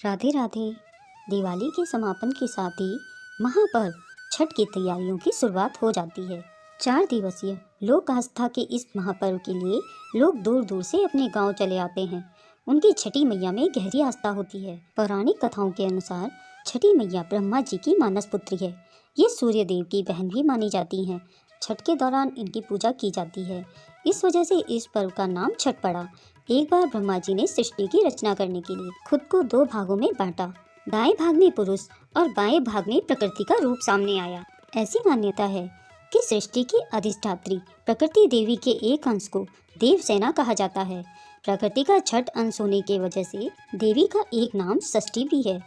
राधे राधे। दिवाली के समापन के साथ ही महापर्व छठ की तैयारियों की शुरुआत हो जाती है। 4 दिवसीय लोक आस्था के इस महापर्व के लिए लोग दूर दूर से अपने गांव चले आते हैं। उनकी छठी मैया में गहरी आस्था होती है। पौराणिक कथाओं के अनुसार छठी मैया ब्रह्मा जी की मानस पुत्री है। ये सूर्य देव की बहन भी मानी जाती हैं। छठ के दौरान इनकी पूजा की जाती है। इस वजह से इस पर्व का नाम छठ पड़ा। एक बार ब्रह्मा जी ने सृष्टि की रचना करने के लिए खुद को 2 भागों में बांटा। दाएं भाग में पुरुष और बाएं भाग में प्रकृति का रूप सामने आया। ऐसी मान्यता है कि सृष्टि की अधिष्ठात्री प्रकृति देवी के एक अंश को देवसेना कहा जाता है। प्रकृति का छठ अंश होने की वजह से देवी का एक नाम षष्ठी भी है।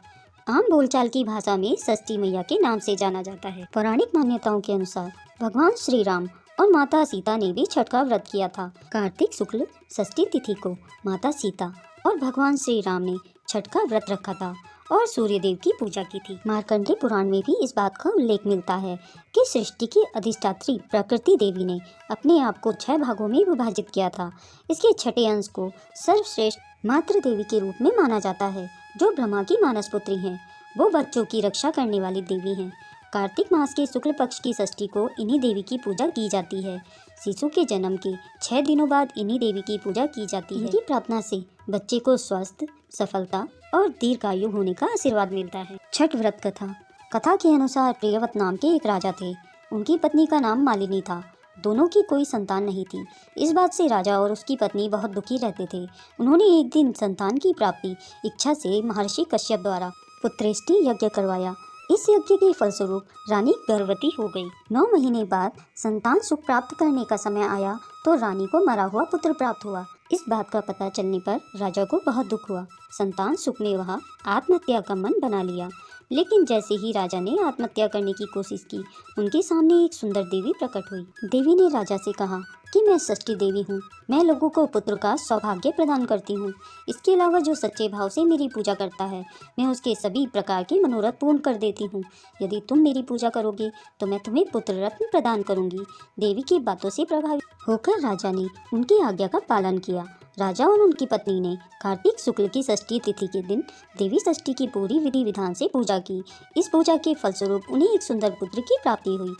आम बोलचाल की भाषा में षष्ठी मैया के नाम से जाना जाता है। पौराणिक मान्यताओं के अनुसार भगवान श्री राम और माता सीता ने भी छठ का व्रत किया था। कार्तिक शुक्ल षष्ठी तिथि को माता सीता और भगवान श्री राम ने छठ का व्रत रखा था और सूर्य देव की पूजा की थी। मार्कंडेय पुराण में भी इस बात का उल्लेख मिलता है कि सृष्टि की अधिष्ठात्री प्रकृति देवी ने अपने आप को 6 भागों में विभाजित किया था। इसके छठे अंश को सर्वश्रेष्ठ मातृ देवी के रूप में माना जाता है, जो ब्रह्मा की मानस पुत्री हैं। वो बच्चों की रक्षा करने वाली देवी हैं। कार्तिक मास के शुक्ल पक्ष की षष्ठी को इन्हीं देवी की पूजा की जाती है। शिशु के जन्म के 6 दिनों बाद इन्हीं देवी की पूजा की जाती है। इनकी प्रार्थना से बच्चे को स्वस्थ, सफलता और दीर्घायु होने का आशीर्वाद मिलता है। छठ व्रत कथा के अनुसार प्रियव्रत नाम के एक राजा थे। उनकी पत्नी का नाम मालिनी था। दोनों की कोई संतान नहीं थी। इस बात से राजा और उसकी पत्नी बहुत दुखी रहते थे। उन्होंने एक दिन संतान की प्राप्ति इच्छा से महर्षि कश्यप द्वारा पुत्रेष्टि यज्ञ करवाया। इस यज्ञ के फलस्वरूप रानी गर्भवती हो गई। 9 महीने बाद संतान सुख प्राप्त करने का समय आया तो रानी को मरा हुआ पुत्र प्राप्त हुआ। इस बात का पता चलने पर राजा को बहुत दुख हुआ। संतान सुख में वह आत्महत्या का मन बना लिया। लेकिन जैसे ही राजा ने आत्महत्या करने की कोशिश की, उनके सामने एक सुंदर देवी प्रकट हुई। देवी ने राजा से कहा कि मैं षष्ठी देवी हूँ। मैं लोगों को पुत्र का सौभाग्य प्रदान करती हूँ। इसके अलावा जो सच्चे भाव से मेरी पूजा करता है, मैं उसके सभी प्रकार के मनोरथ पूर्ण कर देती हूँ। यदि तुम मेरी पूजा करोगे तो मैं तुम्हें पुत्र रत्न प्रदान करूँगी। देवी की बातों से प्रभावित होकर राजा ने उनकी आज्ञा का पालन किया। राजा और उनकी पत्नी ने कार्तिक शुक्ल की षष्ठी तिथि के दिन देवी षष्ठी की पूरी विधि विधान से पूजा की। इस पूजा के फलस्वरूप उन्हें एक सुंदर पुत्र की प्राप्ति हुई।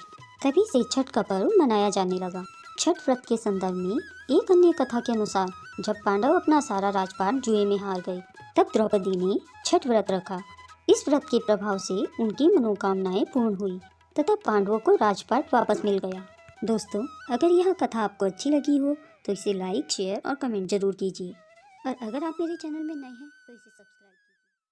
तभी से छठ का पर्व मनाया जाने लगा। छठ व्रत के संदर्भ में एक अन्य कथा के अनुसार जब पांडव अपना सारा राजपाट जुए में हार गए, तब द्रौपदी ने छठ व्रत रखा। इस व्रत के प्रभाव से उनकी मनोकामनाएं पूर्ण हुई तथा पांडवों को राजपाट वापस मिल गया। दोस्तों, अगर यह कथा आपको अच्छी लगी हो तो इसे लाइक, शेयर और कमेंट जरूर कीजिए। और अगर आप मेरे चैनल में नए हैं तो इसे